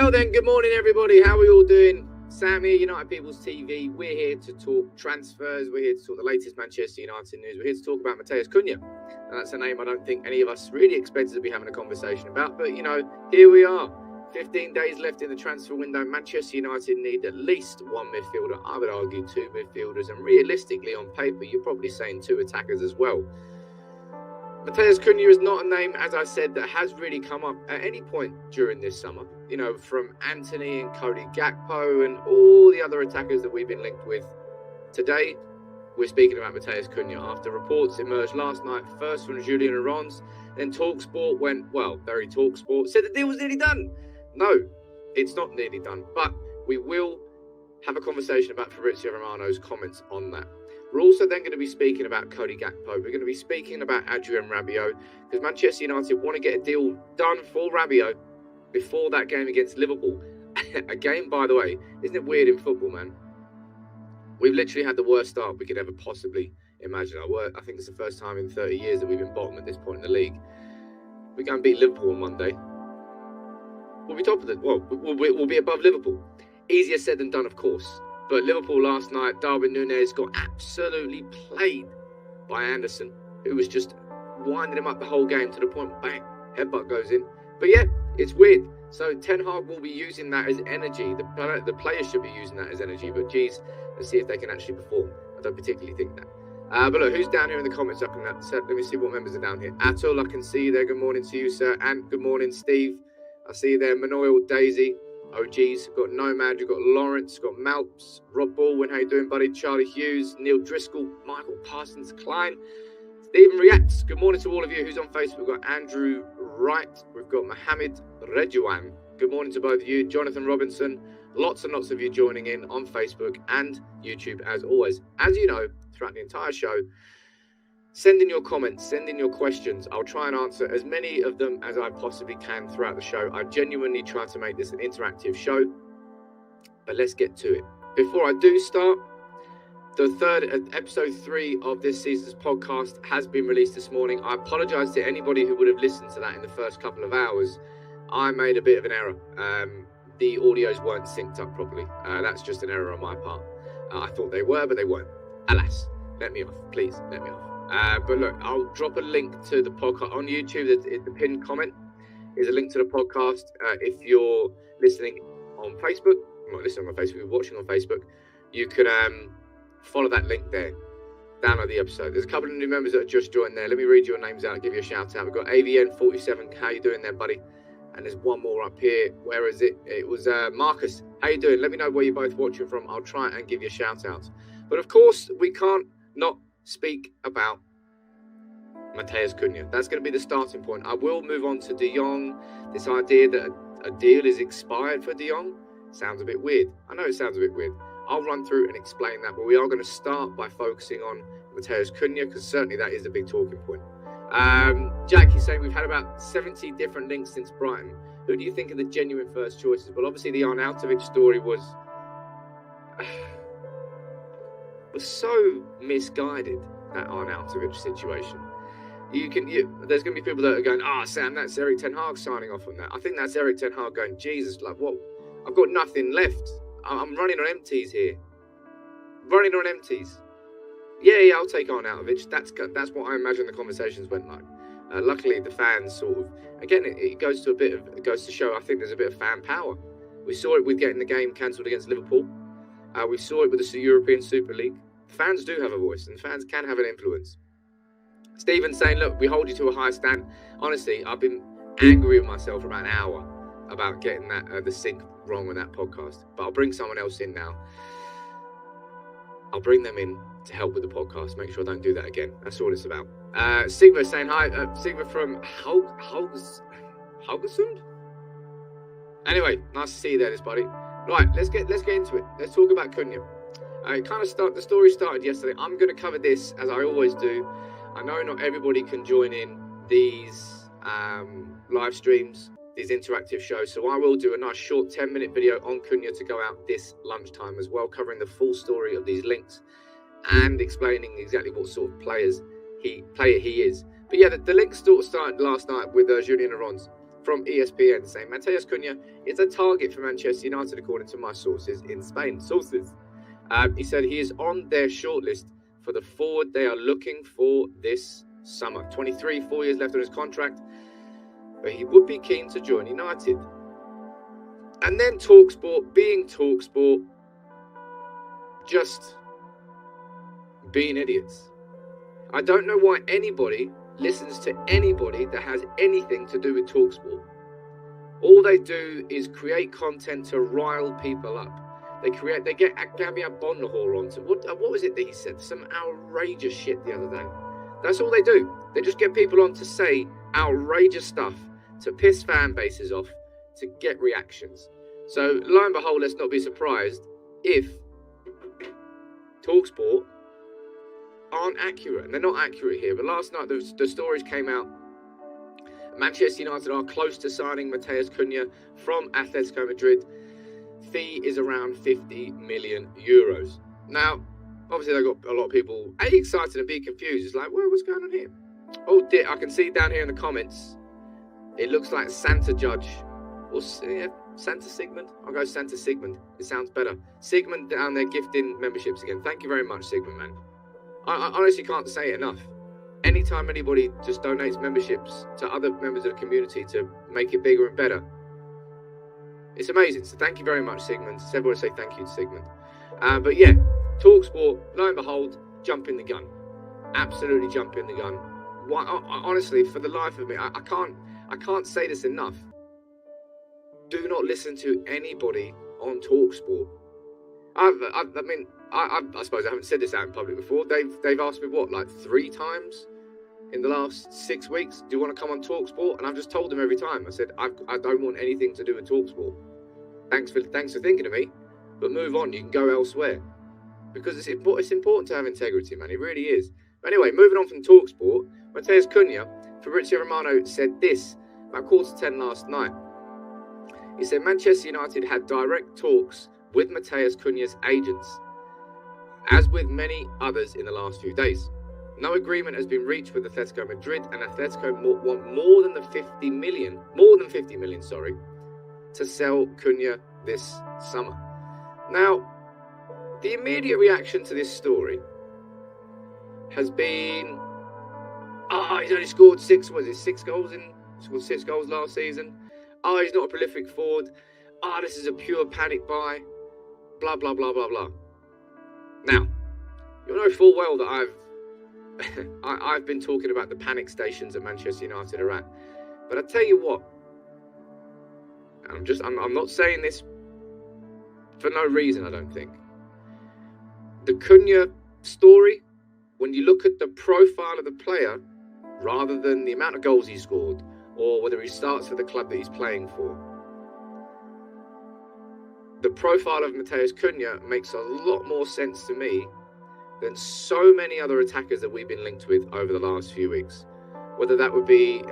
Well then, good morning everybody. How are we all doing? Sam here, United People's TV. We're here to talk transfers. We're here to talk the latest Manchester United news. We're here to talk about Matheus Cunha. And that's a name I don't think any of us really expected to be having a conversation about. But, here we are. 15 days left in the transfer window. Manchester United need at least one midfielder. I would argue two midfielders. And realistically, on paper, you're probably saying two attackers as well. Matheus Cunha is not a name, as I said, that has really come up at any point during this summer. From Anthony and Cody Gakpo and all the other attackers that we've been linked with. Today, we're speaking about Matheus Cunha after reports emerged last night, first from Julian Arons, then TalkSport went, very TalkSport, said the deal was nearly done. No, it's not nearly done, but we will have a conversation about Fabrizio Romano's comments on that. We're also then going to be speaking about Cody Gakpo. We're going to be speaking about Adrien Rabiot because Manchester United want to get a deal done for Rabiot before that game against Liverpool. A game, by the way, isn't it weird in football, man? We've literally had the worst start we could ever possibly imagine. I think it's the first time in 30 years that we've been bottom at this point in the league. We go and beat Liverpool on Monday. We'll be top of the... we'll be above Liverpool. Easier said than done, of course. But Liverpool last night, Darwin Núñez got absolutely played by Anderson, who was just winding him up the whole game to the point, bang, headbutt goes in. But yeah, it's weird. So Ten Hag will be using that as energy. The players should be using that as energy. But geez, let's see if they can actually perform. I don't particularly think that. But look, who's down here in the comments? Let me see what members are down here. Atul, I can see you there. Good morning to you, sir. And good morning, Steve. I see you there. Manoil, Daisy. OGs, got Nomad, you've got Lawrence, got Malps, Rob Baldwin, how you doing, buddy? Charlie Hughes, Neil Driscoll, Michael Parsons Klein, Stephen Reacts. Good morning to all of you. Who's on Facebook? We've got Andrew Wright, we've got Mohammed Redouan. Good morning to both of you. Jonathan Robinson, lots and lots of you joining in on Facebook and YouTube as always. As you know, throughout the entire show, send in your comments, send in your questions. I'll try and answer as many of them as I possibly can throughout the show. I genuinely try to make this an interactive show, but let's get to it. Before I do start, the episode 3 of this season's podcast has been released this morning. I apologise to anybody who would have listened to that in the first couple of hours. I made a bit of an error. The audios weren't synced up properly. That's just an error on my part. I thought they were, but they weren't. Alas, let me off. Please, let me off. But look, I'll drop a link to the podcast on YouTube. The pinned comment is a link to the podcast. If you're listening on Facebook, not listening on Facebook, you're watching on Facebook, you can follow that link there. Download the episode. There's a couple of new members that have just joined there. Let me read your names out and give you a shout out. We've got AVN47. How you doing there, buddy? And there's one more up here. Where is it? It was Marcus. How you doing? Let me know where you're both watching from. I'll try and give you a shout out. But of course, we can't not speak about Matheus Cunha. That's going to be the starting point. I will move on to De Jong. This idea that a deal is expired for De Jong sounds a bit weird. I know it sounds a bit weird. I'll run through and explain that, but we are going to start by focusing on Matheus Cunha because certainly that is a big talking point. Jack, he's saying we've had about 70 different links since Brighton. Who do you think are the genuine first choices? Well, obviously the Arnautovic story was so misguided, that Arnautovic situation. There's going to be people that are going, Sam, that's Erik Ten Hag signing off on that. I think that's Erik Ten Hag going, Jesus, like what? I've got nothing left. I'm running on empties here. Running on empties. Yeah, I'll take Arnautovic. That's what I imagine the conversations went like. Luckily, the fans sort of, again, it goes to show, I think there's a bit of fan power. We saw it with getting the game cancelled against Liverpool. We saw it with the European Super League. Fans do have a voice, and fans can have an influence. Stephen saying, look, we hold you to a high stand. Honestly, I've been angry with myself for about an hour about getting the sync wrong on that podcast. But I'll bring someone else in now. I'll bring them in to help with the podcast. Make sure I don't do that again. That's all it's about. Sigma saying hi. Sigma from Haugesund? Anyway, nice to see you there, this buddy. Right, let's get into it. Let's talk about Cunha. The story started yesterday. I'm going to cover this as I always do. I know not everybody can join in these live streams, these interactive shows, so I will do a nice short 10-minute video on Cunha to go out this lunchtime as well, covering the full story of these links and explaining exactly what sort of player he is. But yeah, the links sort of started last night with Julian Arons. from ESPN saying Matheus Cunha is a target for Manchester United, according to my sources in Spain. He said he is on their shortlist for the forward they are looking for this summer. 23, 4 years left on his contract, but he would be keen to join United. And then TalkSport, being TalkSport, just being idiots. I don't know why anybody listens to anybody that has anything to do with TalkSport. All they do is create content to rile people up. They get Gabriel Bonahor onto what was it that he said? Some outrageous shit the other day. That's all they do. They just get people on to say outrageous stuff, to piss fan bases off, to get reactions. So lo and behold, let's not be surprised if TalkSport aren't accurate. And they're not accurate here. But last night the stories came out. Manchester United are close to signing Matheus Cunha from Atletico Madrid. Fee is around 50 million euros. Now, obviously they've got a lot of people excited and B confused. It's like, well, what's going on here? Oh dear, I can see down here in the comments, it looks like Santa Judge, or Santa Sigmund. I'll go Santa Sigmund. It sounds better. Sigmund down there gifting memberships again. Thank you very much, Sigmund, man. I honestly can't say it enough. Anytime anybody just donates memberships to other members of the community to make it bigger and better, it's amazing. So thank you very much, Sigmund. So everyone say thank you to Sigmund. But yeah, TalkSport, lo and behold, jumping the gun. Absolutely jumping the gun. Why, honestly, for the life of me, I can't say this enough. Do not listen to anybody on TalkSport. I suppose I haven't said this out in public before. They've asked me, like 3 times in the last 6 weeks, do you want to come on TalkSport? And I've just told them every time. I said, I don't want anything to do with TalkSport. Thanks for thinking of me, but move on. You can go elsewhere. Because it's important to have integrity, man. It really is. But anyway, moving on from TalkSport, Matheus Cunha, Fabrizio Romano said this about 10:15 last night. He said Manchester United had direct talks with Matheus Cunha's agents, as with many others in the last few days. No agreement has been reached with Atletico Madrid, and Atletico want more than 50 million, to sell Cunha this summer. Now, the immediate reaction to this story has been, he's only scored 6 goals scored 6 goals last season. He's not a prolific forward. This is a pure panic buy. Blah, blah, blah, blah, blah. Now, you'll know full well that I've been talking about the panic stations that Manchester United are at. But I tell you what, I'm not saying this for no reason, I don't think. The Cunha story, when you look at the profile of the player, rather than the amount of goals he scored, or whether he starts for the club that he's playing for, the profile of Matheus Cunha makes a lot more sense to me than so many other attackers that we've been linked with over the last few weeks. Whether that would be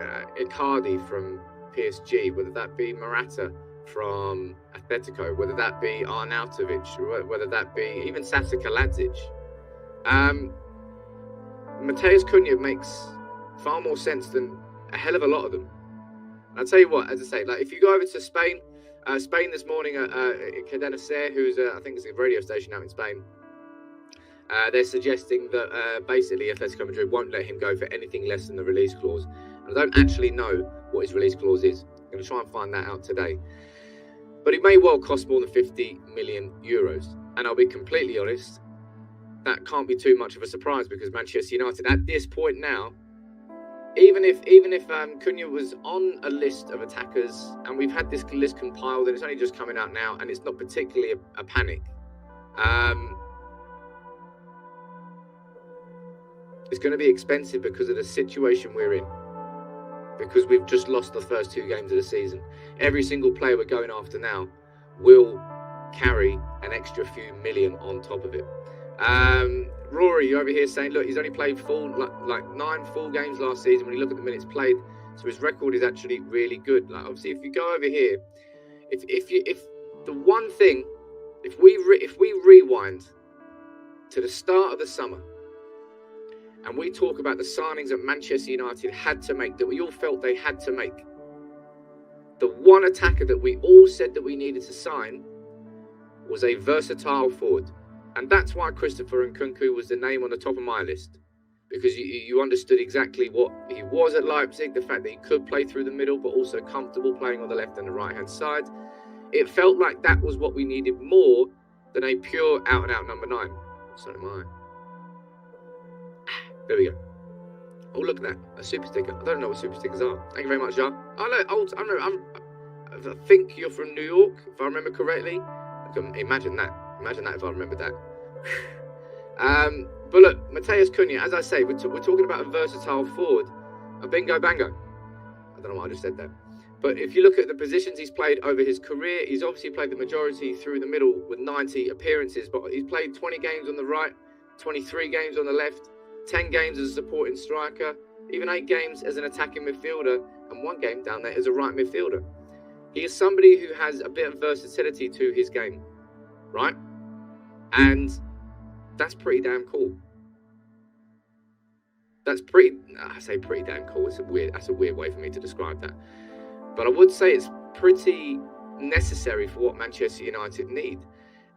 Icardi from PSG, whether that be Morata from Atletico, whether that be Arnautovic, whether that be even Sasa Kaladzic. Matheus Cunha makes far more sense than a hell of a lot of them. And I'll tell you what, as I say, like if you go over to Spain this morning, Cadena Ser, who's I think it's a radio station out in Spain, they're suggesting that basically Atletico Madrid won't let him go for anything less than the release clause. And I don't actually know what his release clause is. I'm going to try and find that out today. But it may well cost more than 50 million euros. And I'll be completely honest, that can't be too much of a surprise because Manchester United at this point now, even if Cunha was on a list of attackers, and we've had this list compiled and it's only just coming out now and it's not particularly a panic, it's going to be expensive because of the situation we're in. Because we've just lost the first 2 games of the season. Every single player we're going after now will carry an extra few million on top of it. Rory, you're over here saying, look, he's only played like 9 full games last season when you look at the minutes played. So his record is actually really good. Like obviously, if you go over here, if the one thing, if we rewind to the start of the summer, and we talk about the signings that Manchester United had to make, that we all felt they had to make. the one attacker that we all said that we needed to sign was a versatile forward. And that's why Christopher Nkunku was the name on the top of my list. Because you understood exactly what he was at Leipzig, the fact that he could play through the middle, but also comfortable playing on the left and the right-hand side. It felt like that was what we needed more than a pure out-and-out number 9. So am I. There we go. Oh, look at that. A super sticker. I don't know what super stickers are. Thank you very much, Jar. I think you're from New York, if I remember correctly. Imagine that. Imagine that if I remembered that. But look, Matheus Cunha, as I say, we're talking about a versatile forward. A bingo bango. I don't know why I just said that. But if you look at the positions he's played over his career, he's obviously played the majority through the middle with 90 appearances. But he's played 20 games on the right, 23 games on the left, 10 games as a supporting striker, even 8 games as an attacking midfielder, and 1 game down there as a right midfielder. He is somebody who has a bit of versatility to his game, right? And that's pretty damn cool. I say pretty damn cool. That's a weird way for me to describe that. But I would say it's pretty necessary for what Manchester United need.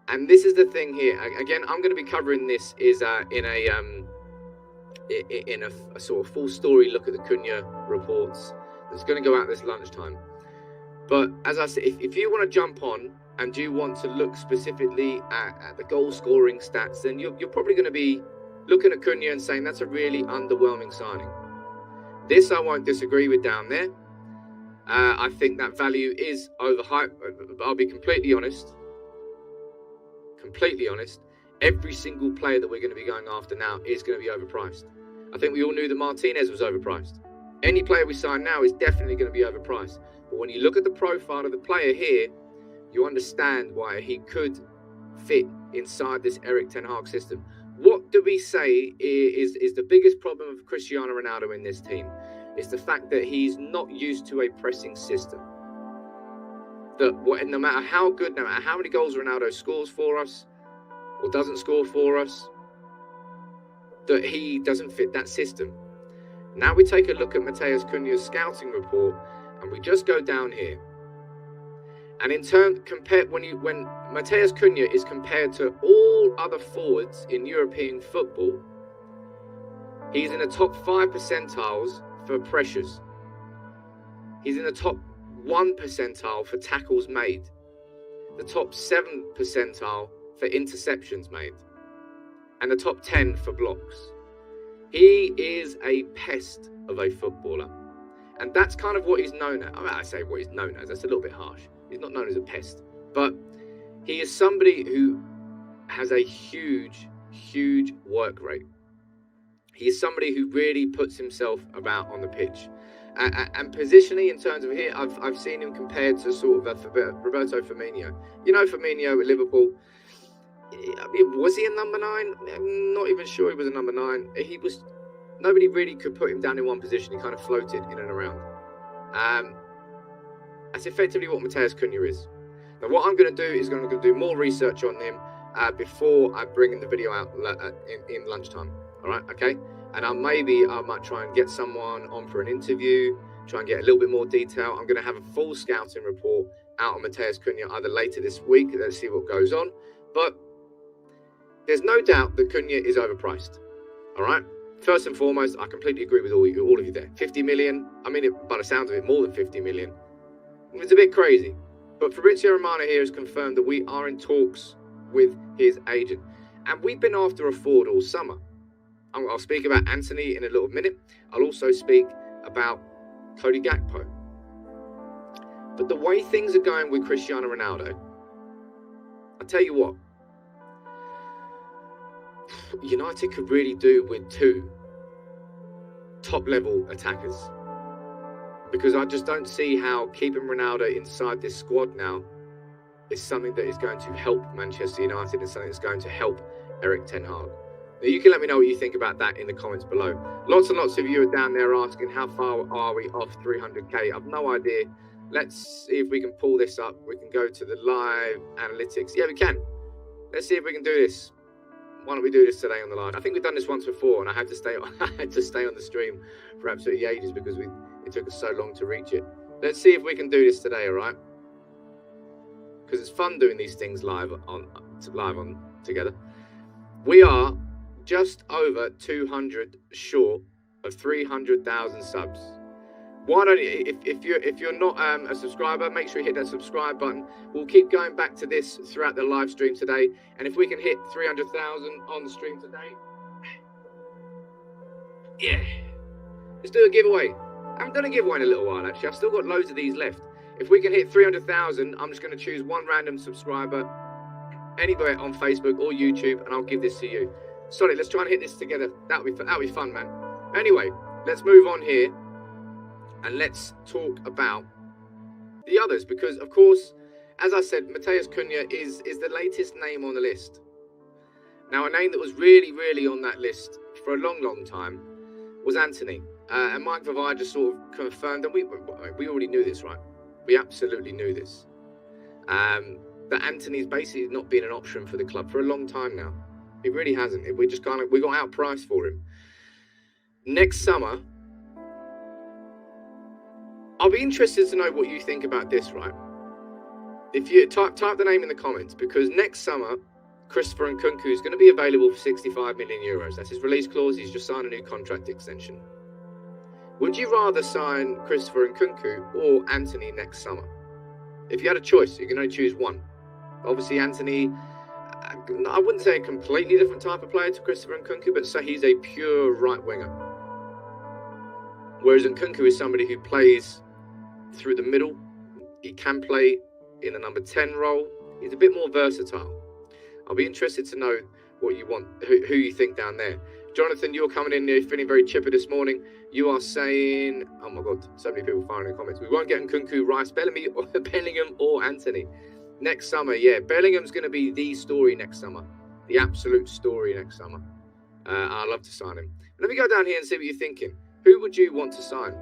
And this is the thing here. Again, I'm going to be covering this in a sort of full story look at the Cunha reports. That's going to go out this lunchtime. But as I said, if you want to jump on and you want to look specifically at the goal scoring stats, then you're probably going to be looking at Cunha and saying that's a really underwhelming signing. This I won't disagree with down there. I think that value is overhyped. I'll be completely honest. Every single player that we're going to be going after now is going to be overpriced. I think we all knew that Martinez was overpriced. Any player we sign now is definitely going to be overpriced. But when you look at the profile of the player here, you understand why he could fit inside this Erik Ten Hag system. What do we say is the biggest problem of Cristiano Ronaldo in this team? It's the fact that he's not used to a pressing system. That no matter how good, no matter how many goals Ronaldo scores for us or doesn't score for us, that he doesn't fit that system. Now we take a look at Matheus Cunha's scouting report, and we just go down here. And in turn, when Matheus Cunha is compared to all other forwards in European football, he's in the top 5 percentiles for pressures. He's in the top 1 percentile for tackles made. The top 7 percentile for interceptions made. And the top 10 for blocks. He is a pest of a footballer. And that's kind of what he's known as. I say what he's known as. That's a little bit harsh. He's not known as a pest. But he is somebody who has a huge, huge work rate. He is somebody who really puts himself about on the pitch. And positionally, in terms of here, I've seen him compared to sort of Roberto Firmino. You know Firmino at Liverpool. Was he a number 9? I'm not even sure he was a number 9. Nobody really could put him down in one position. He kind of floated in and around. That's effectively what Matheus Cunha is. Now, what I'm going to do is going to do more research on him before I bring in the video out in lunchtime. All right, okay? And I might try and get someone on for an interview, try and get a little bit more detail. I'm going to have a full scouting report out on Matheus Cunha either later this week. Let's see what goes on. But there's no doubt that Cunha is overpriced. All right? First and foremost, I completely agree with all of you there. 50 million, I mean, by the sounds of it, more than 50 million. It's a bit crazy. But Fabrizio Romano here has confirmed that we are in talks with his agent. And we've been after a forward all summer. I'll speak about Anthony in a little minute. I'll also speak about Cody Gakpo. But the way things are going with Cristiano Ronaldo, I'll tell you what, United could really do with 2 top-level attackers. Because I just don't see how keeping Ronaldo inside this squad now is something that is going to help Manchester United and something that's going to help Erik Ten Hag. Now, you can let me know what you think about that in the comments below. Lots and lots of you are down there asking how far are we off 300k. I've no idea. Let's see if we can pull this up. We can go to the live analytics. Yeah, we can. Let's see if we can do this. Why don't we do this today on the live? I think we've done this once before, and I had to stay on the stream for absolutely ages because it took us so long to reach it. Let's see if we can do this today, all right? Because it's fun doing these things live on together. We are just over 200 short of 300,000 subs. Why don't you, if you're not a subscriber, make sure you hit that subscribe button. We'll keep going back to this throughout the live stream today, and if we can hit 300,000 on the stream today, yeah, let's do a giveaway. I haven't done a giveaway in a little while, actually. I've still got loads of these left. If we can hit 300,000, I'm just going to choose one random subscriber anywhere on Facebook or YouTube, and I'll give this to you. Sorry, let's try and hit this together. That'll be fun, man. Anyway, let's move on here, and let's talk about the others, because, of course, as I said, Matheus Cunha is the latest name on the list. Now, a name that was really, really on that list for a long, long time was Antony. And Mike Vavai just sort of confirmed, and we already knew this, right? We absolutely knew this. That Antony's basically not been an option for the club for a long time now. He really hasn't. We got outpriced for him. Next summer, I'll be interested to know what you think about this, right? If you type the name in the comments, because next summer, Christopher Nkunku is going to be available for 65 million euros. That's his release clause. He's just signed a new contract extension. Would you rather sign Christopher Nkunku or Antony next summer? If you had a choice, you can only choose one. Obviously, Antony, I wouldn't say a completely different type of player to Christopher Nkunku, but say he's a pure right winger. Whereas Nkunku is somebody who plays through the middle. He can play in a number 10 role. He's a bit more versatile. I'll be interested to know what you want, who you think down there. Jonathan, you're coming in here feeling very chipper this morning. You are saying, oh my God, so many people firing in the comments. We won't get Nkunku, Rice, Bellingham or Antony. Next summer, yeah. Bellingham's going to be the story next summer. The absolute story next summer. I'd love to sign him. Let me go down here and see what you're thinking. Who would you want to sign?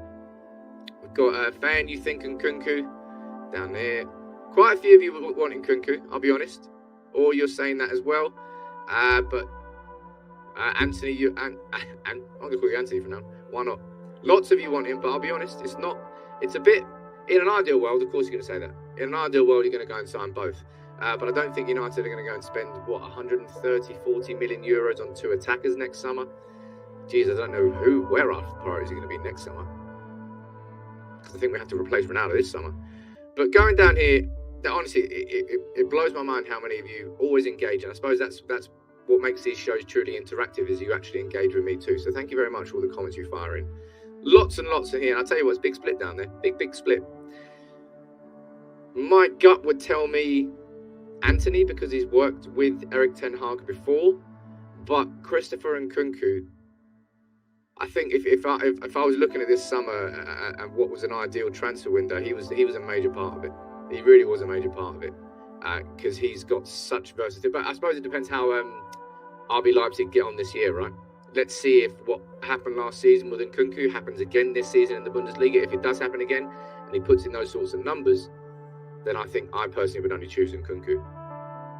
We've got a fan, you think Nkunku, down there. Quite a few of you would want Nkunku, I'll be honest. Or you're saying that as well. But Antony, I'm going to call you Antony for now. Why not? Lots of you want him, but I'll be honest, it's a bit, in an ideal world, of course you're going to say that. In an ideal world, you're going to go and sign both. But I don't think United are going to go and spend, 40 million euros on two attackers next summer. Jeez, I don't know where our priorities are going to be next summer. Because I think we have to replace Ronaldo this summer. But going down here, honestly, it blows my mind how many of you always engage. And I suppose that's what makes these shows truly interactive, is you actually engage with me too. So thank you very much for all the comments you fire in. Lots and lots in here. And I'll tell you what, it's a big split down there. Big split. My gut would tell me Antony, because he's worked with Erik Ten Hag before. But Christopher Nkunku, I think if I was looking at this summer and what was an ideal transfer window, he was a major part of it. He really was a major part of it, because he's got such versatility. But I suppose it depends how RB Leipzig get on this year, right? Let's see if what happened last season with Nkunku happens again this season in the Bundesliga. If it does happen again and he puts in those sorts of numbers, then I think I personally would only choose Nkunku.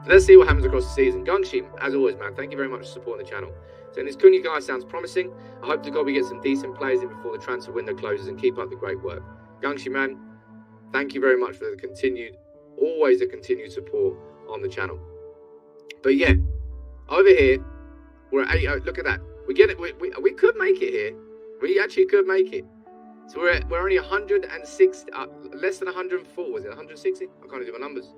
So let's see what happens across the season. Gungshi, as always, man, thank you very much for supporting the channel. So this Cunha guy sounds promising. I hope to God we get some decent players in before the transfer window closes, and keep up the great work. Gungshi, man, thank you very much for the continued support on the channel. But yeah, over here, we're at 8. Look at that. We get it. We could make it here. We actually could make it. So we're only 160, less than 104. Was it 160? I can't do my numbers.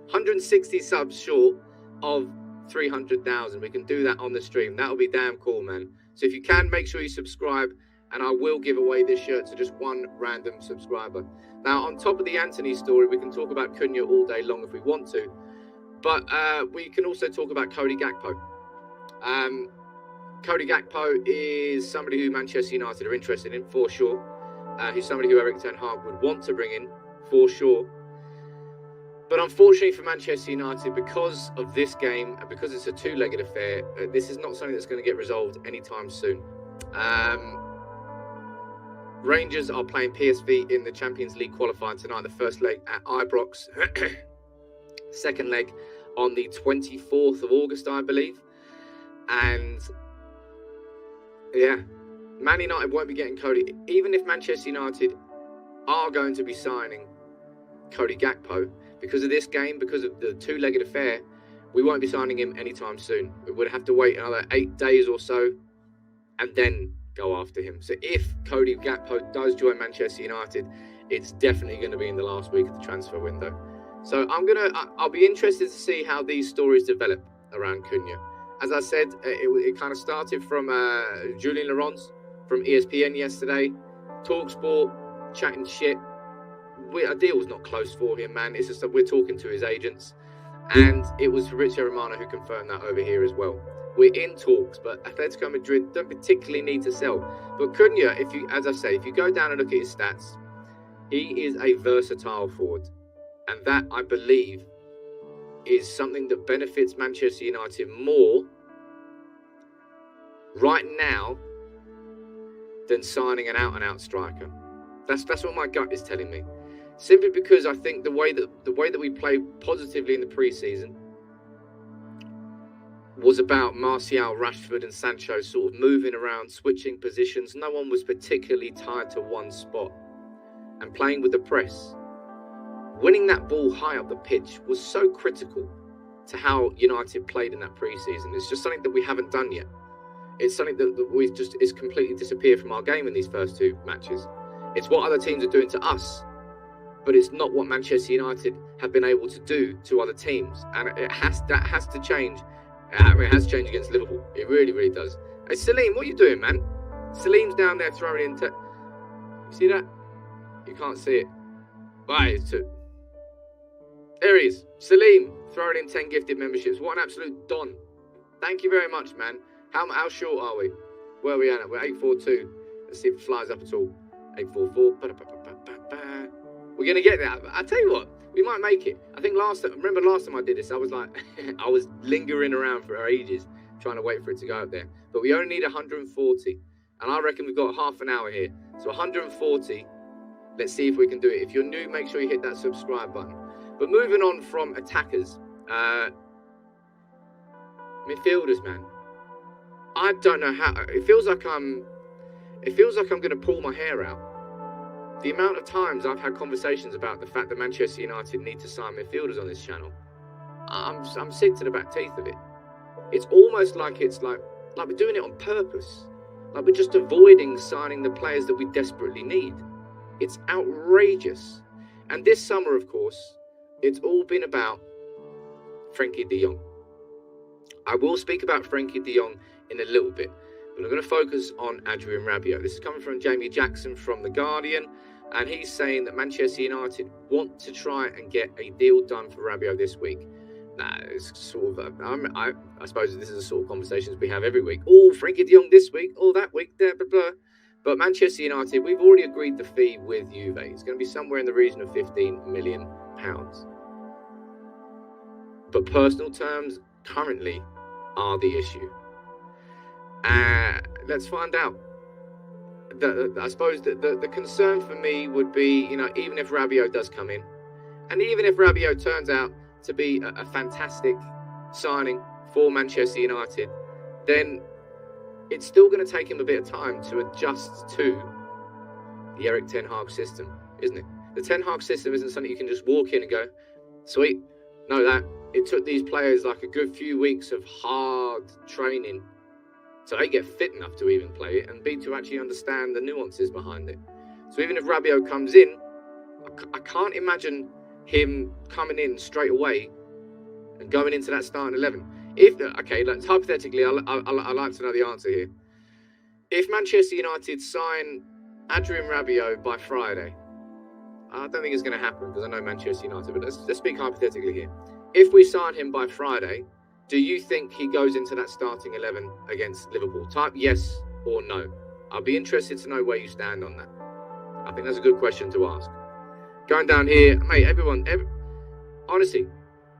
160 subs short of 300,000. We can do that on the stream. That'll be damn cool, man. So if you can, make sure you subscribe, and I will give away this shirt to just one random subscriber. Now, on top of the Antony story, we can talk about Cunha all day long if we want to, but we can also talk about Cody Gakpo. Cody Gakpo is somebody who Manchester United are interested in, for sure. He's somebody who Erik Ten Hag would want to bring in, for sure. But unfortunately for Manchester United, because of this game and because it's a two-legged affair, this is not something that's going to get resolved anytime soon. Rangers are playing PSV in the Champions League qualifying tonight, the first leg at Ibrox. Second leg on the 24th of August, I believe. And yeah, Man United won't be getting Cody. Even if Manchester United are going to be signing Cody Gakpo because of this game, because of the two-legged affair. We won't be signing him anytime soon. We would have to wait another 8 days or so and then go after him. So if Cody Gakpo does join Manchester United, it's definitely going to be in the last week of the transfer window. So I'll be interested to see how these stories develop around Cunha. As I said, it kind of started from Julien Laurence from ESPN yesterday. TalkSport chatting shit. A deal was not close for him, man. It's just that we're talking to his agents. And it was Fabrizio Romano who confirmed that over here as well. We're in talks, but Atletico Madrid don't particularly need to sell. But Cunha, if you go down and look at his stats, he is a versatile forward. And that, I believe, is something that benefits Manchester United more right now than signing an out-and-out striker. That's what my gut is telling me. Simply because I think the way that we played positively in the pre-season was about Martial, Rashford and Sancho sort of moving around, switching positions. No one was particularly tied to one spot. And playing with the press. Winning that ball high up the pitch was so critical to how United played in that pre-season. It's just something that we haven't done yet. It's something that we've just is completely disappeared from our game in these first 2 matches. It's what other teams are doing to us, but it's not what Manchester United have been able to do to other teams. And that has to change. It has changed against Liverpool. It really, really does. Hey, Salim, what are you doing, man? Salim's down there throwing in... You see that? You can't see it. Right, there he is. Salim, throwing in 10 gifted memberships. What an absolute don. Thank you very much, man. How short are we? Where are we at? We're 842. Let's see if it flies up at all. 844. We're going to get there. I tell you what, we might make it. I think last time I did this, I was like, I was lingering around for ages, trying to wait for it to go up there. But we only need 140. And I reckon we've got half an hour here. So 140. Let's see if we can do it. If you're new, make sure you hit that subscribe button. But moving on from attackers, midfielders, man. I don't know how. It feels like I'm going to pull my hair out. The amount of times I've had conversations about the fact that Manchester United need to sign midfielders on this channel, I'm sick to the back teeth of it. It's almost like we're doing it on purpose. Like we're just avoiding signing the players that we desperately need. It's outrageous. And this summer, of course, it's all been about Frenkie de Jong. I will speak about Frenkie de Jong in a little bit, but I'm going to focus on Adrien Rabiot. This is coming from Jamie Jackson from The Guardian, and he's saying that Manchester United want to try and get a deal done for Rabiot this week. Now, it's sort of, I suppose this is the sort of conversations we have every week. Oh, Frenkie de Jong this week, oh, that week, blah, blah, blah. But Manchester United, we've already agreed the fee with Juve. It's going to be somewhere in the region of £15 million. But personal terms currently are the issue. Let's find out. I suppose the concern for me would be, even if Rabiot does come in, and even if Rabiot turns out to be a fantastic signing for Manchester United, then it's still going to take him a bit of time to adjust to the Erik Ten Hag system, isn't it? The Ten Hag system isn't something you can just walk in and go, sweet. No, that it took these players like a good few weeks of hard training so they get fit enough to even play it, and B, to actually understand the nuances behind it. So even if Rabiot comes in, I can't imagine him coming in straight away and going into that starting 11. Hypothetically, I'd like to know the answer here. If Manchester United sign Adrien Rabiot by Friday, I don't think it's going to happen because I know Manchester United, but let's speak hypothetically here. If we sign him by Friday, do you think he goes into that starting 11 against Liverpool? Type yes or no. I'll be interested to know where you stand on that. I think that's a good question to ask. Going down here, mate, honestly,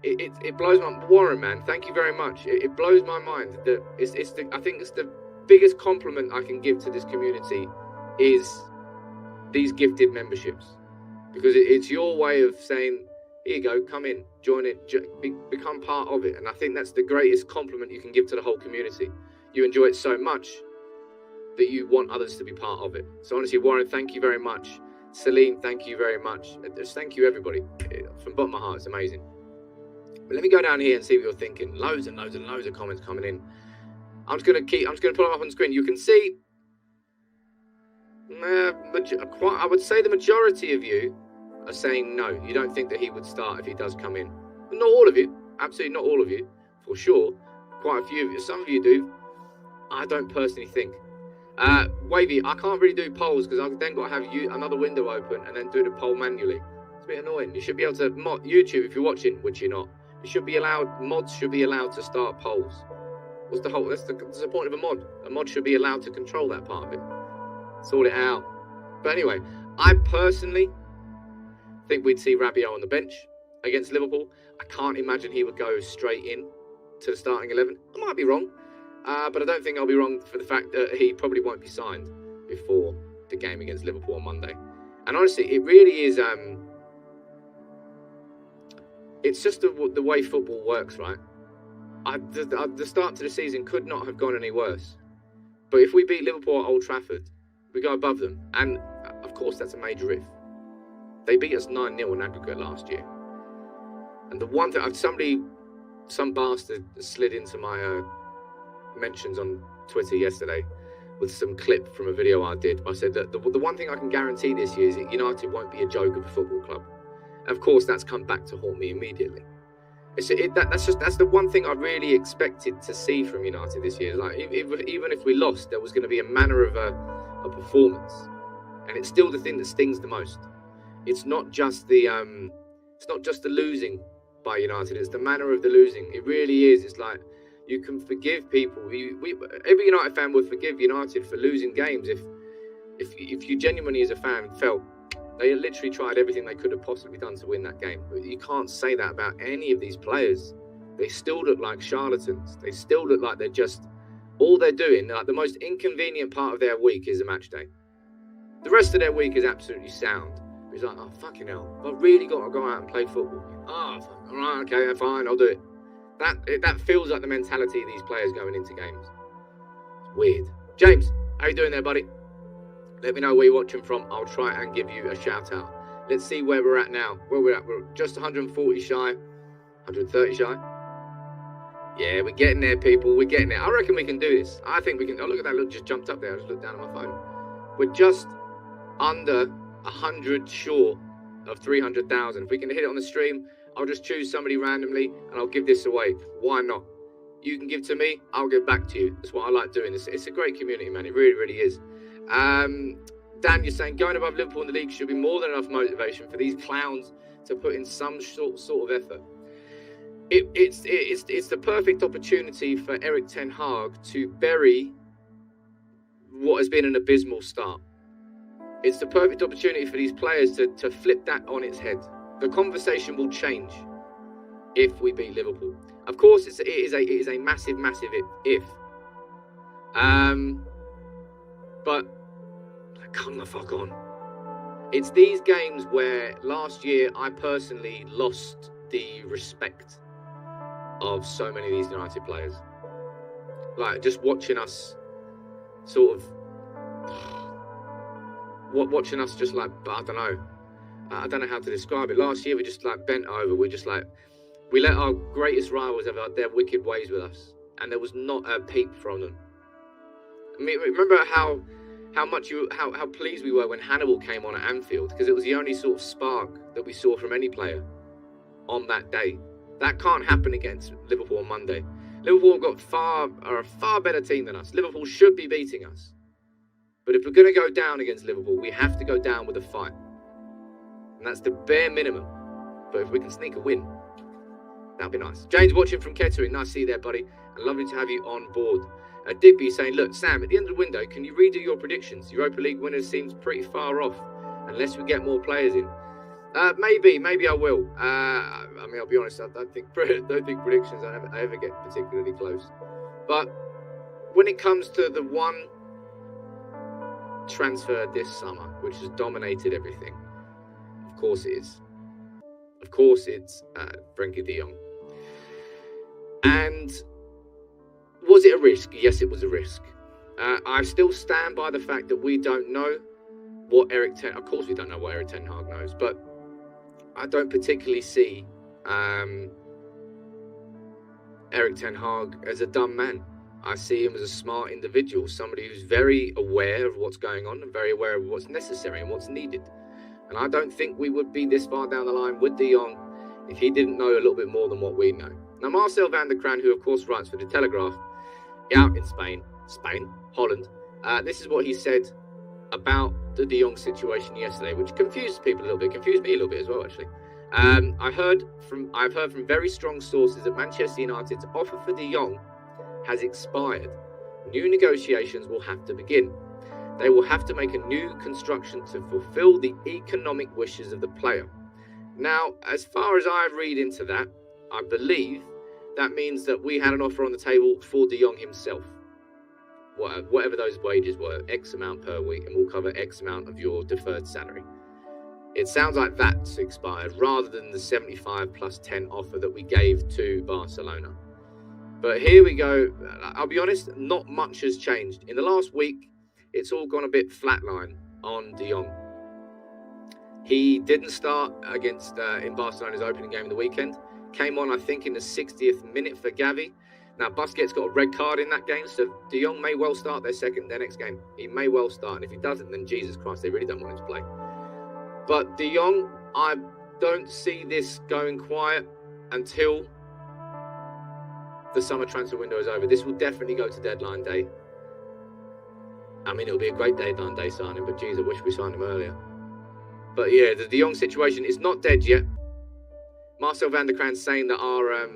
it blows my... Warren, man, thank you very much. It blows my mind that I think it's the biggest compliment I can give to this community is these gifted memberships. Because it's your way of saying, here you go, come in, join it, become part of it. And I think that's the greatest compliment you can give to the whole community. You enjoy it so much that you want others to be part of it. So honestly, Warren, thank you very much. Salim, thank you very much. Just thank you, everybody. From the bottom of my heart, it's amazing. But let me go down here and see what you're thinking. Loads and loads and loads of comments coming in. I'm just going to put them up on the screen. You can see, I would say the majority of you are saying no. You don't think that he would start if he does come in. But not all of you. Absolutely not all of you, for sure. Quite a few of you. Some of you do. I don't personally think. Wavy, I can't really do polls because I've then got to have another window open and then do the poll manually. It's a bit annoying. You should be able to mod YouTube if you're watching, which you're not. You should be allowed. Mods should be allowed to start polls. What's the whole? That's the point of a mod. A mod should be allowed to control that part of it. Sort it out. But anyway, I personally think we'd see Rabiot on the bench against Liverpool. I can't imagine he would go straight in to the starting 11. I might be wrong. But I don't think I'll be wrong for the fact that he probably won't be signed before the game against Liverpool on Monday. And honestly, it really is. It's just the way football works, right? The start to the season could not have gone any worse. But if we beat Liverpool at Old Trafford, we go above them. And of course, that's a major if. They beat us 9-0 in aggregate last year. And the one thing, some bastard slid into my mentions on Twitter yesterday with some clip from a video I did. I said that the one thing I can guarantee this year is that United won't be a joke of a football club. And of course, that's come back to haunt me immediately. That's the one thing I really expected to see from United this year. Like even if we lost, there was going to be a manner of a performance, and it's still the thing that stings the most. It's not just the losing by United. It's the manner of the losing. It really is. It's like you can forgive people. Every United fan would forgive United for losing games if you genuinely, as a fan, felt they literally tried everything they could have possibly done to win that game. But you can't say that about any of these players. They still look like charlatans. They still look like they're just all they're doing. Like the most inconvenient part of their week is a match day. The rest of their week is absolutely sound. It's like, oh, fucking hell, I've really got to go out and play football. Oh, all right, okay, fine, I'll do it. That feels like the mentality of these players going into games. It's weird. James, how you doing there, buddy? Let me know where you're watching from. I'll try and give you a shout out. Let's see where we're at now. Where we're at, we're just 140 shy, 130 shy. Yeah, we're getting there, people. We're getting there. I reckon we can do this. I think we can. Oh, look at that. Look, just jumped up there. I just looked down at my phone. We're just under 100 short of 300,000. If we can hit it on the stream, I'll just choose somebody randomly and I'll give this away. Why not? You can give to me, I'll give back to you. That's what I like doing. It's a great community, man. It really, really is. Dan, you're saying going above Liverpool in the league should be more than enough motivation for these clowns to put in some sort of effort. It's the perfect opportunity for Erik Ten Hag to bury what has been an abysmal start. It's the perfect opportunity for these players to flip that on its head. The conversation will change if we beat Liverpool. Of course, it is a massive if. But come the fuck on. It's these games where last year I personally lost the respect of so many of these United players. Like just watching us watching us just like, I don't know how to describe it. Last year we just like bent over. We let our greatest rivals have their wicked ways with us, and there was not a peep from them. I mean, remember how pleased we were when Hannibal came on at Anfield, because it was the only sort of spark that we saw from any player on that day. That can't happen against Liverpool on Monday. Liverpool are a far better team than us. Liverpool should be beating us. But if we're going to go down against Liverpool, we have to go down with a fight. And that's the bare minimum. But if we can sneak a win, that'd be nice. James watching from Kettering. Nice to see you there, buddy. And lovely to have you on board. Digby saying, look, Sam, at the end of the window, can you redo your predictions? Europa League winners seems pretty far off, unless we get more players in. Maybe I will. I mean, I'll be honest, I don't think predictions I ever get particularly close. But when it comes to the one transfer this summer, which has dominated everything, of course it is. Of course it's Frenkie de Jong. And was it a risk? Yes, it was a risk. I still stand by the fact that we don't know what of course we don't know what Erik Ten Hag knows, but I don't particularly see Erik Ten Hag as a dumb man. I see him as a smart individual, somebody who's very aware of what's going on and very aware of what's necessary and what's needed. And I don't think we would be this far down the line with De Jong if he didn't know a little bit more than what we know. Now, Marcel van der Kraan, who of course writes for The Telegraph, out in Holland, this is what he said about the De Jong situation yesterday, which confused people a little bit, confused me a little bit as well, actually. I've heard from very strong sources that Manchester United's offer for De Jong has expired. New negotiations will have to begin. They will have to make a new construction to fulfill the economic wishes of the player. Now, as far as I read into that, I believe that means that we had an offer on the table for De Jong himself. Whatever those wages were, X amount per week, and we'll cover X amount of your deferred salary. It sounds like that's expired rather than the 75 plus 10 offer that we gave to Barcelona. But here we go. I'll be honest, not much has changed. In the last week, it's all gone a bit flatline on De Jong. He didn't start against in Barcelona's opening game of the weekend. Came on, I think, in the 60th minute for Gavi. Now, Busquets got a red card in that game, so De Jong may well start their next game. He may well start, and if he doesn't, then Jesus Christ, they really don't want him to play. But De Jong, I don't see this going quiet until the summer transfer window is over. This will definitely go to deadline day. I mean, it'll be a great deadline day signing, but geez, I wish we signed him earlier. But yeah, the De Jong situation is not dead yet. Marcel van der Kraan saying that our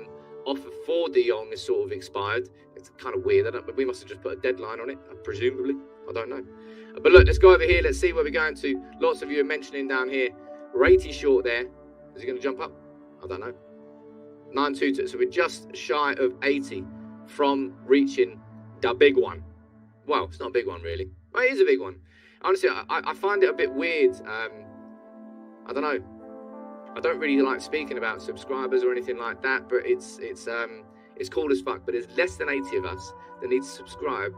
offer for De Jong is sort of expired. It's kind of weird, but we must have just put a deadline on it, presumably. I don't know. But look, let's go over here. Let's see where we're going to. Lots of you are mentioning down here. Ratey short there. Is he going to jump up? I don't know. 922. So we're just shy of 80 from reaching the big one. Well, it's not a big one, really. Well, it is a big one. Honestly, I find it a bit weird. I don't know. I don't really like speaking about subscribers or anything like that, but it's cool as fuck. But there's less than 80 of us that need to subscribe,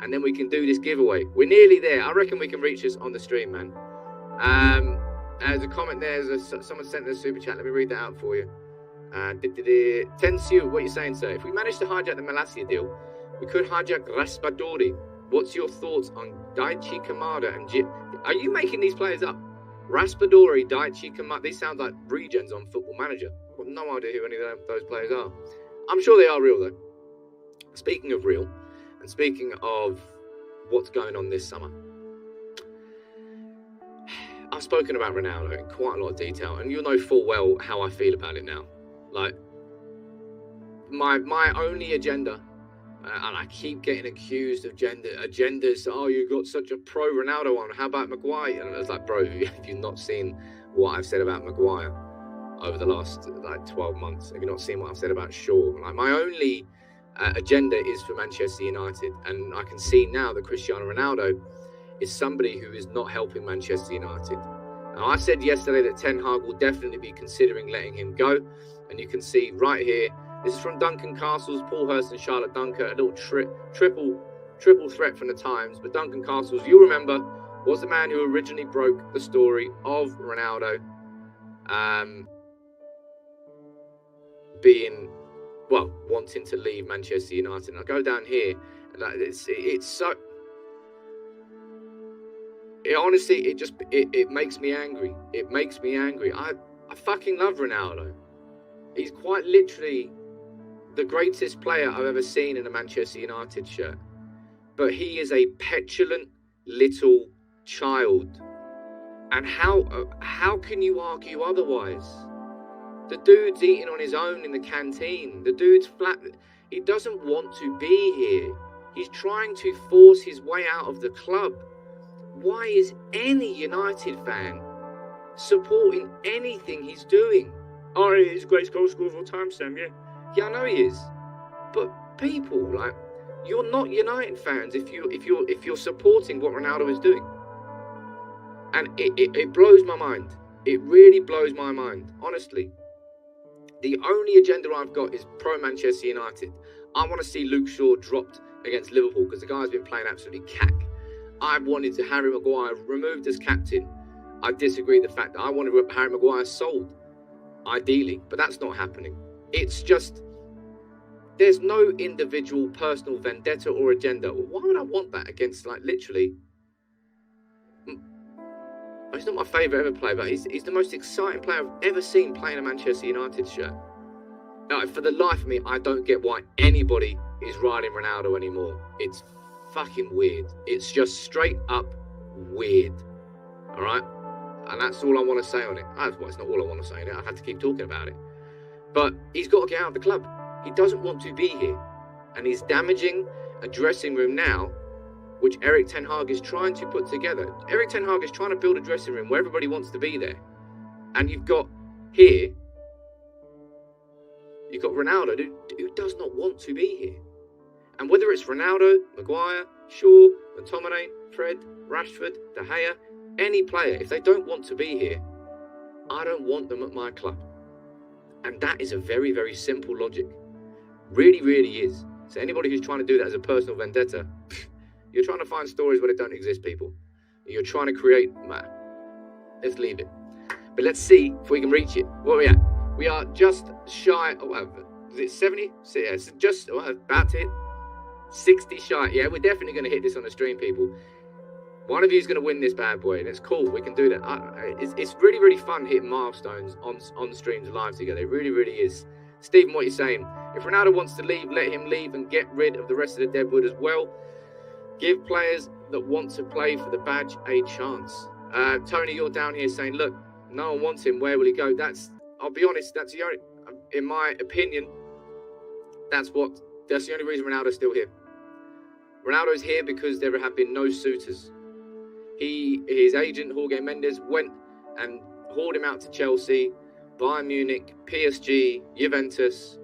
and then we can do this giveaway. We're nearly there. I reckon we can reach this on the stream, man. There's a comment there. Someone sent us a super chat. Let me read that out for you. Tensiu, what are you saying, sir? If we manage to hijack the Malacia deal, we could hijack Raspadori. What's your thoughts on Daichi Kamada and Are you making these players up? Raspadori, Daichi Kamada. These sound like regens on Football Manager. I've got no idea who any of those players are. I'm sure they are real, though. Speaking of real, and speaking of what's going on this summer, I've spoken about Ronaldo in quite a lot of detail, and you'll know full well how I feel about it now. Like, my only agenda, and I keep getting accused of agendas. Oh, you've got such a pro Ronaldo one. How about Maguire? And I was like, bro, have you not seen what I've said about Maguire over the last 12 months? Have you not seen what I've said about Shaw? Like, my only agenda is for Manchester United, and I can see now that Cristiano Ronaldo is somebody who is not helping Manchester United. Now, I said yesterday that Ten Hag will definitely be considering letting him go, and you can see right here. This is from Duncan Castles, Paul Hurst and Charlotte Dunker, a little triple threat from the Times. But Duncan Castles, you'll remember, was the man who originally broke the story of Ronaldo wanting to leave Manchester United. And I go down here, and it's so... It makes me angry. It makes me angry. I fucking love Ronaldo. He's quite literally the greatest player I've ever seen in a Manchester United shirt. But he is a petulant little child. And how can you argue otherwise? The dude's eating on his own in the canteen. The dude's flat. He doesn't want to be here. He's trying to force his way out of the club. Why is any United fan supporting anything he's doing? Oh, he's the greatest goal scorer of all time, Sam, yeah. Yeah, I know he is. But people, like, you're not United fans if you're supporting what Ronaldo is doing. And it blows my mind. It really blows my mind, honestly. The only agenda I've got is pro-Manchester United. I want to see Luke Shaw dropped against Liverpool because the guy's been playing absolutely cack. I wanted to Harry Maguire removed as captain. I disagree with the fact that I wanted Harry Maguire sold, ideally, but that's not happening. It's just, there's no individual personal vendetta or agenda. Why would I want that against, like, literally, he's not my favourite ever player, but he's the most exciting player I've ever seen playing a Manchester United shirt. Like, for the life of me, I don't get why anybody is riding Ronaldo anymore. It's fucking weird. It's just straight up weird. All right? And that's all I want to say on it. Well, it's not all I want to say on it. I've had to keep talking about it. But he's got to get out of the club. He doesn't want to be here. And he's damaging a dressing room now, which Erik ten Hag is trying to put together. Erik ten Hag is trying to build a dressing room where everybody wants to be there. And you've got here, you've got Ronaldo, who does not want to be here. And whether it's Ronaldo, Maguire, Shaw, McTominay, Fred, Rashford, De Gea, any player, if they don't want to be here, I don't want them at my club. And that is a very, very simple logic. Really, really is. So anybody who's trying to do that as a personal vendetta, you're trying to find stories where they don't exist, people. You're trying to create, let's leave it. But let's see if we can reach it. What are we at? We are just shy, is it 70? So yeah, it's just about to hit 60 shy. Yeah, we're definitely going to hit this on the stream, people. One of you is going to win this bad boy, and it's cool. We can do that. It's really, really fun hitting milestones on streams live together. It really, really is. Stephen, what are you saying? If Ronaldo wants to leave, let him leave and get rid of the rest of the deadwood as well. Give players that want to play for the badge a chance. Tony, you're down here saying, look, no one wants him. Where will he go? I'll be honest, that's the only, in my opinion, that's the only reason Ronaldo's still here. Ronaldo's here because there have been no suitors. His agent, Jorge Mendes, went and hauled him out to Chelsea, Bayern Munich, PSG, Juventus,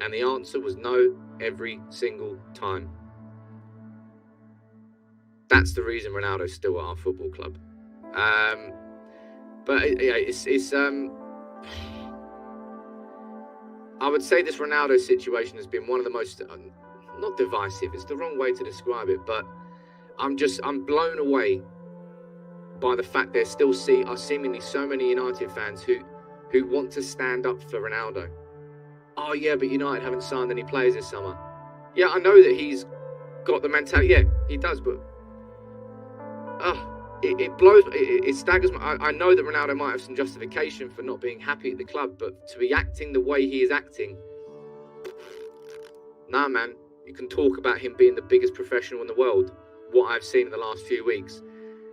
and the answer was no every single time. That's the reason Ronaldo's still at our football club. But yeah, it's I would say this Ronaldo situation has been one of the most, not divisive, it's the wrong way to describe it, but I'm blown away by the fact there still are seemingly so many United fans who want to stand up for Ronaldo. Oh yeah, but United haven't signed any players this summer. Yeah, I know that he's got the mentality. Yeah, he does, but it blows. It staggers me. I know that Ronaldo might have some justification for not being happy at the club, but to be acting the way he is acting, nah, man. You can talk about him being the biggest professional in the world. What I've seen in the last few weeks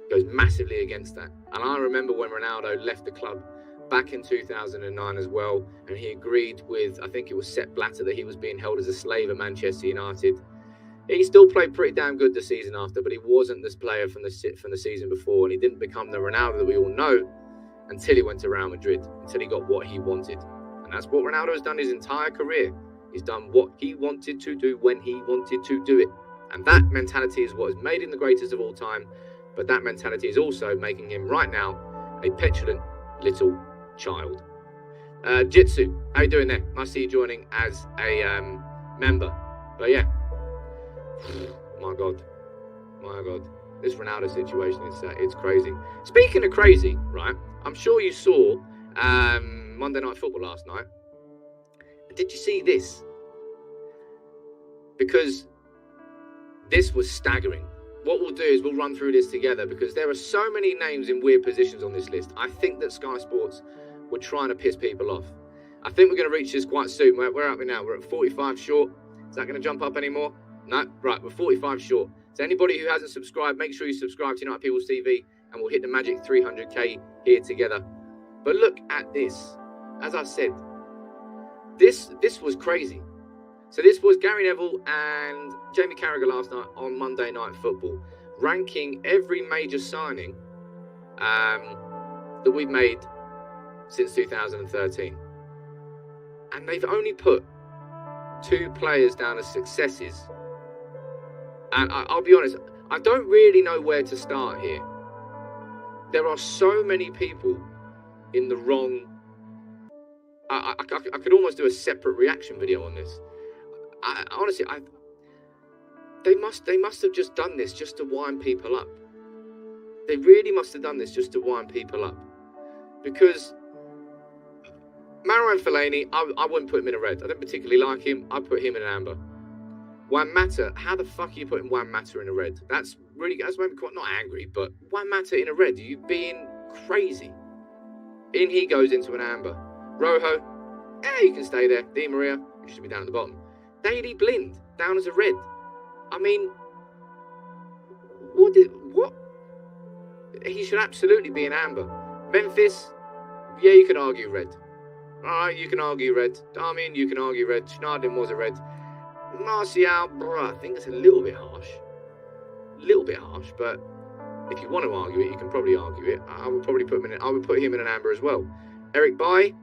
goes massively against that. And I remember when Ronaldo left the club back in 2009 as well, and he agreed with, I think it was Sepp Blatter, that he was being held as a slave at Manchester United. He still played pretty damn good the season after, but he wasn't this player from the season before, and he didn't become the Ronaldo that we all know until he went to Real Madrid, until he got what he wanted. And that's what Ronaldo has done his entire career. He's done what he wanted to do when he wanted to do it. And that mentality is what has made him the greatest of all time, but that mentality is also making him right now a petulant little child. Jitsu, how you doing there? Nice to see you joining as a member. But yeah, my God, this Ronaldo situation is it's crazy. Speaking of crazy, right? I'm sure you saw Monday Night Football last night. Did you see this? Because this was staggering. What we'll do is we'll run through this together because there are so many names in weird positions on this list. I think that Sky Sports were trying to piss people off. I think we're going to reach this quite soon. Where are we now? We're at 45 short. Is that going to jump up anymore? No? Right, we're 45 short. So anybody who hasn't subscribed, make sure you subscribe to United People's TV and we'll hit the magic 300k here together. But look at this. As I said, this was crazy. So this was Gary Neville and Jamie Carragher last night on Monday Night Football, ranking every major signing that we've made since 2013. And they've only put 2 players down as successes. And I'll be honest, I don't really know where to start here. There are so many people in the wrong... I could almost do a separate reaction video on this. Honestly, they must have just done this just to wind people up. They really must have done this just to wind people up. Because Marouane Fellaini, I wouldn't put him in a red. I don't particularly like him. I'd put him in an amber. Juan Mata, how the fuck are you putting Juan Mata in a red? That's made me quite, not angry, but Juan Mata in a red? Are you being crazy? In he goes into an amber. Rojo, you can stay there. Di Maria, you should be down at the bottom. Daley Blind, down as a red. I mean, what? He should absolutely be an amber. Memphis, yeah, you can argue red. Alright, you can argue red. Darmian, you can argue red. Schneiderlin was a red. Martial, I think it's a little bit harsh. But if you want to argue it, you can probably argue it. I would probably put him in an amber as well. Erik Bailly,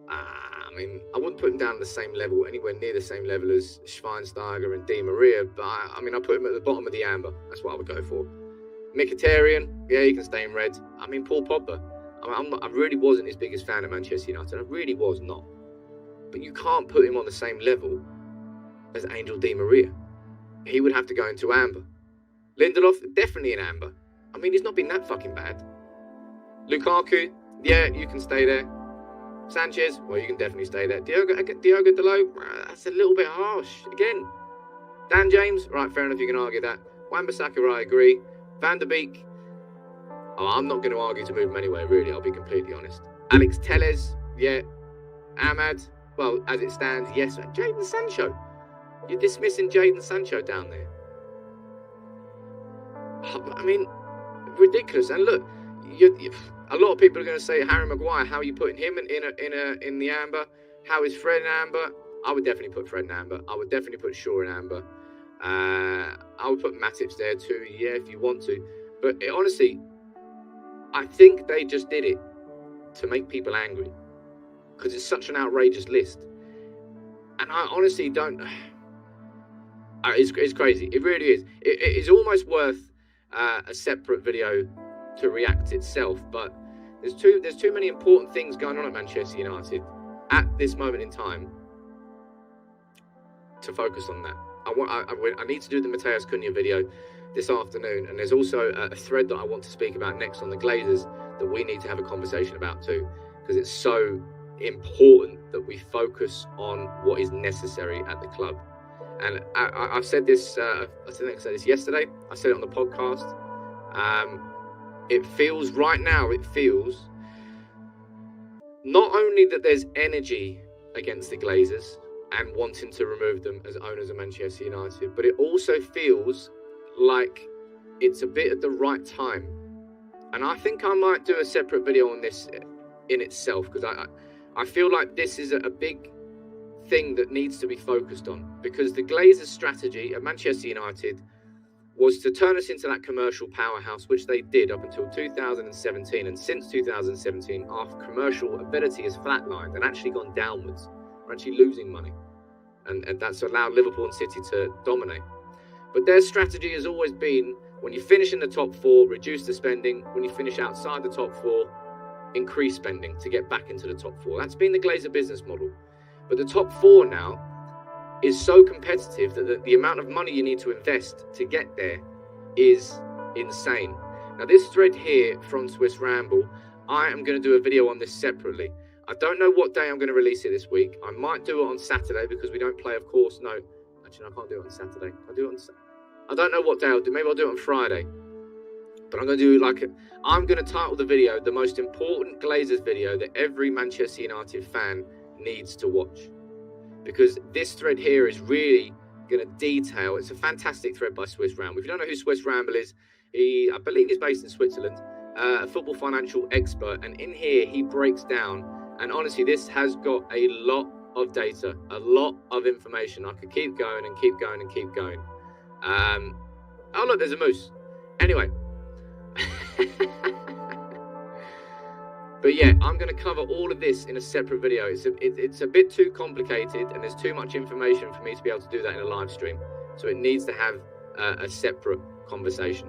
I mean, I wouldn't put him down at the same level, anywhere near the same level as Schweinsteiger and Di Maria, but I put him at the bottom of the amber. That's what I would go for. Mkhitaryan, yeah, he can stay in red. I mean, Paul Pogba, I really wasn't his biggest fan of Manchester United. I really was not. But you can't put him on the same level as Angel Di Maria. He would have to go into amber. Lindelof, definitely in amber. I mean, he's not been that fucking bad. Lukaku, yeah, you can stay there. Sanchez, well, you can definitely stay there. Diogo Dalot, that's a little bit harsh. Again, Dan James, right, fair enough, you can argue that. Wan-Bissaka, I agree. Van der Beek, I'm not going to argue to move him anyway, really, I'll be completely honest. Alex Telles, yeah. Ahmad, well, as it stands, yes. Jadon Sancho, you're dismissing Jadon Sancho down there. I mean, ridiculous. And look, a lot of people are going to say Harry Maguire. How are you putting him in the amber? How is Fred in amber? I would definitely put Fred in amber. I would definitely put Shaw in amber. I would put Matic there too. Yeah, if you want to. But honestly, I think they just did it to make people angry because it's such an outrageous list. And I honestly don't. It's crazy. It really is. It is almost worth a separate video to react itself. But there's too many important things going on at Manchester United at this moment in time to focus on that. I need to do the Matheus Cunha video this afternoon, and there's also a thread that I want to speak about next on the Glazers that we need to have a conversation about too, because it's so important that we focus on what is necessary at the club. And I've said this, I think I said this yesterday, I said it on the podcast. It feels not only that there's energy against the Glazers and wanting to remove them as owners of Manchester United, but it also feels like it's a bit at the right time. And I think I might do a separate video on this in itself, because I feel like this is a big thing that needs to be focused on, because the Glazers' strategy at Manchester United was to turn us into that commercial powerhouse, which they did up until 2017. And since 2017, our commercial ability has flatlined and actually gone downwards. We're actually losing money. And that's allowed Liverpool and City to dominate. But their strategy has always been, when you finish in the top four, reduce the spending. When you finish outside the top four, increase spending to get back into the top four. That's been the Glazer business model. But the top four now is so competitive that the amount of money you need to invest to get there is insane. Now, this thread here from Swiss Ramble, I am going to do a video on this separately. I don't know what day I'm going to release it this week. I might do it on Saturday because we don't play, of course. No, actually, I can't do it on Saturday. I don't know what day I'll do. Maybe I'll do it on Friday. But I'm going to do I'm going to title the video the most important Glazers video that every Manchester United fan needs to watch. Because this thread here is really going to detail. It's a fantastic thread by Swiss Ramble. If you don't know who Swiss Ramble is, I believe he's based in Switzerland, a football financial expert. And in here, he breaks down. And honestly, this has got a lot of data, a lot of information. I could keep going and keep going and keep going. Oh, look, there's a moose. Anyway. But yeah, I'm going to cover all of this in a separate video. It's a bit too complicated, and there's too much information for me to be able to do that in a live stream. So it needs to have a separate conversation.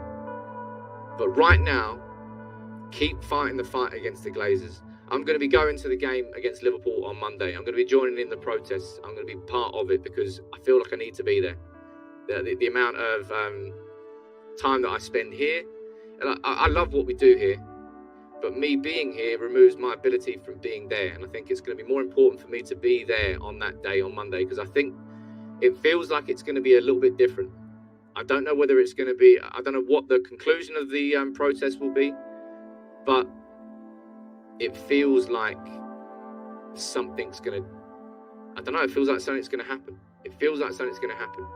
But right now, keep fighting the fight against the Glazers. I'm going to be going to the game against Liverpool on Monday. I'm going to be joining in the protests. I'm going to be part of it because I feel like I need to be there. The amount of time that I spend here And I love what we do here, but me being here removes my ability from being there. And I think it's going to be more important for me to be there on that day, on Monday, because I think it feels like it's going to be a little bit different. I don't know whether it's going to be, I don't know what the conclusion of the protest will be, but it feels like something's going to, I don't know, it feels like something's going to happen. It feels like something's going to happen.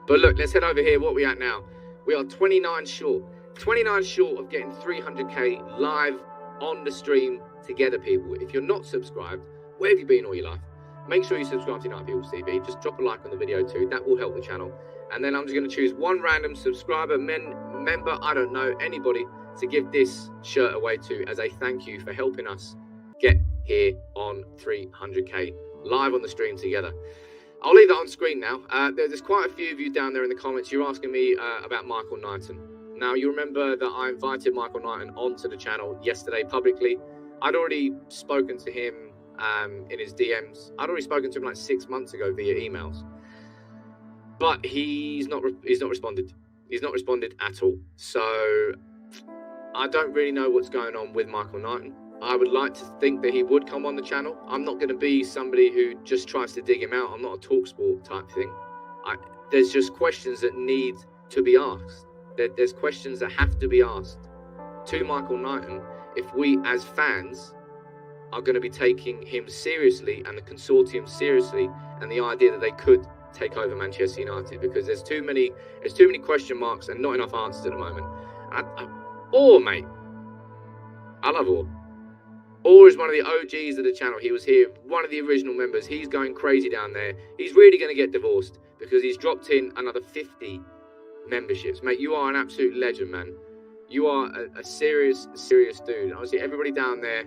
But look, let's head over here. What are we at now? We are 29 short. 29 short of getting 300k live on the stream together, people. If you're not subscribed, where have you been all your life? Make sure you subscribe to United People's TV. Just drop a like on the video too. That will help the channel. And then I'm just going to choose one random subscriber, member, I don't know, anybody, to give this shirt away to as a thank you for helping us get here on 300k live on the stream together. I'll leave that on screen now. There's quite a few of you down there in the comments. You're asking me about Michael Knighton. Now, you remember that I invited Michael Knighton onto the channel yesterday publicly. I'd already spoken to him in his DMs. I'd already spoken to him like 6 months ago via emails. But he's not responded. He's not responded at all. So I don't really know what's going on with Michael Knighton. I would like to think that he would come on the channel. I'm not going to be somebody who just tries to dig him out. I'm not a TalkSport type thing. There's just questions that need to be asked. There's questions that have to be asked to Michael Knighton if we as fans are going to be taking him seriously and the consortium seriously and the idea that they could take over Manchester United, because there's too many question marks and not enough answers at the moment. Mate, I love Orr. Orr is one of the OGs of the channel. He was here, one of the original members. He's going crazy down there. He's really going to get divorced because he's dropped in another 50 memberships. Mate, you are an absolute legend, man. You are a serious dude. Honestly, everybody down there,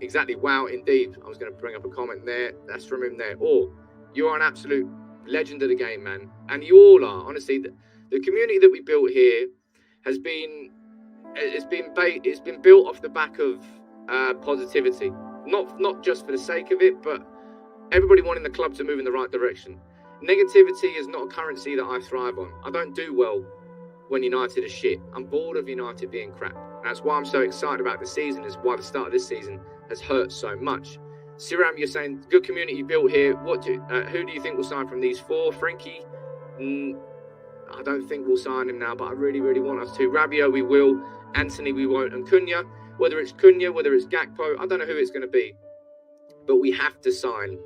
exactly, wow, indeed. I was going to bring up a comment there. That's from him there. Orr, you are an absolute legend of the game, man. And you all are. Honestly, the community that we built here has been, it's been built off the back of positivity, not just for the sake of it, but everybody wanting the club to move in the right direction. Negativity is not a currency that I thrive on. I don't do well when United is shit. I'm bored of United being crap. And that's why I'm so excited about the season. Is why the start of this season has hurt so much. Siram, you're saying good community built here. Who do you think will sign from these four? Frankie, I don't think we'll sign him now, but I really want us to. Rabiot, we will. Anthony, we won't. And Cunha, whether it's Cunha, whether it's Gakpo, I don't know who it's going to be. But we have to sign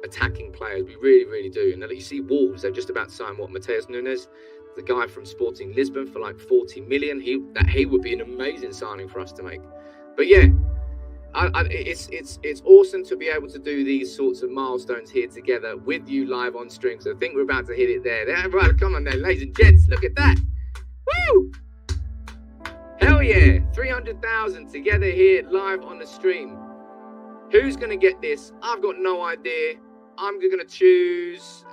attacking players. We really do. And you see Wolves, they're just about to sign Matheus Cunha, the guy from Sporting Lisbon, for like 40 million. He would be an amazing signing for us to make. But yeah, it's awesome to be able to do these sorts of milestones here together with you live on stream. So I think we're about to hit it there. Right, come on then, ladies and gents, look at that. Woo! Hell yeah, 300,000 together here live on the stream. Who's going to get this? I've got no idea. I'm going to choose...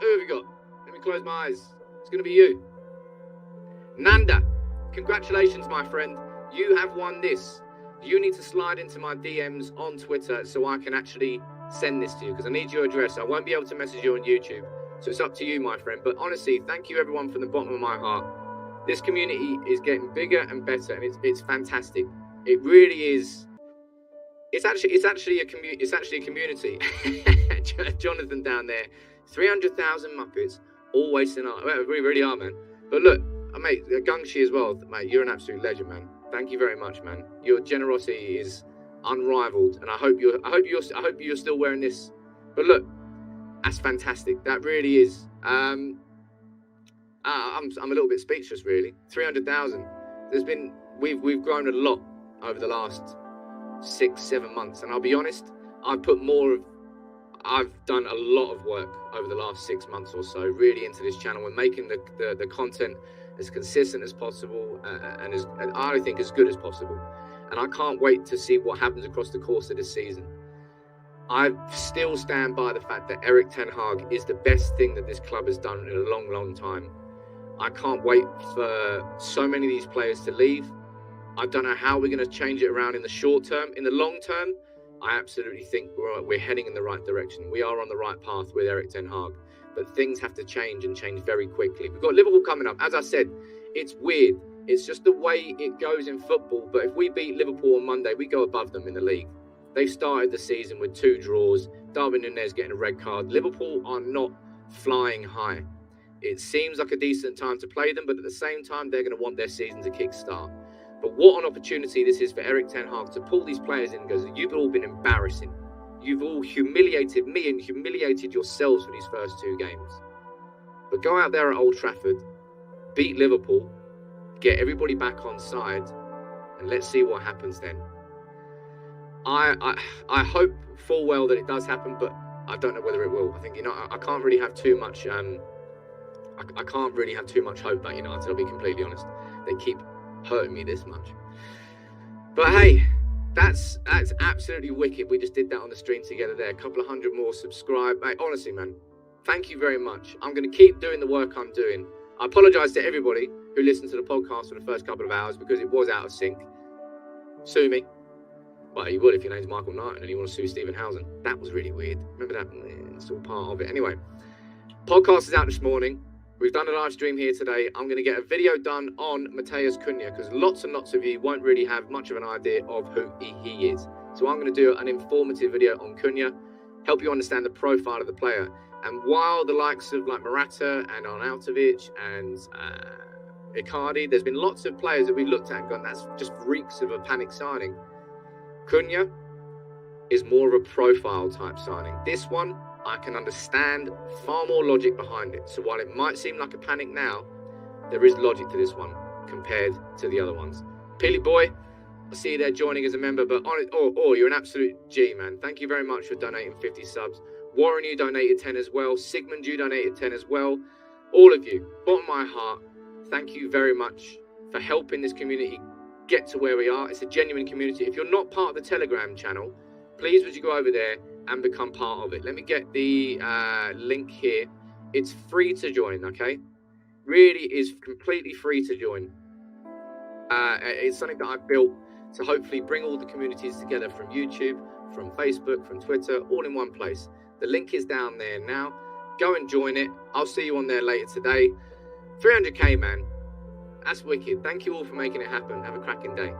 Who have we got? Let me close my eyes. It's going to be you. Nanda, congratulations, my friend. You have won this. You need to slide into my DMs on Twitter so I can actually send this to you, because I need your address. I won't be able to message you on YouTube. So it's up to you, my friend. But honestly, thank you everyone from the bottom of my heart. This community is getting bigger and better, and it's fantastic. It really is. It's actually a community. Jonathan down there, 300,000 Muppets, all wasting our. Well, we really are, man. But look, mate, Gungshi as well, mate. You're an absolute legend, man. Thank you very much, man. Your generosity is unrivaled, and I hope you're still wearing this. But look, that's fantastic. That really is. I'm a little bit speechless, really. 300,000. We've grown a lot over the last 6-7 months, and I'll be honest, I've done a lot of work over the last 6 months or so, really into this channel and making the content as consistent as possible and I think as good as possible. And I can't wait to see what happens across the course of this season. I still stand by the fact that Erik Ten Hag is the best thing that this club has done in a long time. I can't wait for so many of these players to leave. I don't know how we're going to change it around in the short term. In the long term, I absolutely think we're heading in the right direction. We are on the right path with Erik Ten Hag. But things have to change and change very quickly. We've got Liverpool coming up. As I said, It's weird. It's just the way it goes in football. But if we beat Liverpool on Monday, we go above them in the league. They started the season with 2 draws. Darwin Núñez getting a red card. Liverpool are not flying high. It seems like a decent time to play them, but at the same time, they're going to want their season to kickstart. But what an opportunity this is for Erik ten Hag to pull these players in and go, you've all been embarrassing. You've all humiliated me and humiliated yourselves for these first 2 games. But go out there at Old Trafford, beat Liverpool, get everybody back on side, and let's see what happens then. I hope full well that it does happen, but I don't know whether it will. I think, I can't really have too much I can't really have too much hope about United, I'll be completely honest. They keep hurting me this much. But hey, that's absolutely wicked. We just did that on the stream together there. A couple of 100 more subscribed. Mate, honestly, man, thank you very much. I'm going to keep doing the work I'm doing. I apologise to everybody who listened to the podcast for the first couple of hours because it was out of sync. Sue me. Well, you would if your name's Michael Knighton and you want to sue Stephen Housen. That was really weird. Remember that? It's all part of it. Anyway, podcast is out this morning. We've done a live stream here today. I'm going to get a video done on Matheus Cunha because lots and lots of you won't really have much of an idea of who he is. So I'm going to do an informative video on Cunha, help you understand the profile of the player. And while the likes of like Morata and Arnautovic and Icardi, there's been lots of players that we looked at and gone, that's just reeks of a panic signing. Cunha is more of a profile type signing. This one, I can understand far more logic behind it. So while it might seem like a panic now, there is logic to this one compared to the other ones. Peely Boy, I see you there joining as a member, but you're an absolute G, man. Thank you very much for donating 50 subs. Warren, you donated 10 as well. Sigmund, you donated 10 as well. All of you, bottom of my heart, thank you very much for helping this community get to where we are. It's a genuine community. If you're not part of the Telegram channel, please would you go over there and become part of it. Let me get the link here. It's free to join, okay? Really is completely free to join. It's something that I've built to hopefully bring all the communities together from YouTube, from Facebook, from Twitter, all in one place. The link is down there now. Go and join it. I'll see you on there later today. 300k, man. That's wicked. Thank you all for making it happen. Have a cracking day.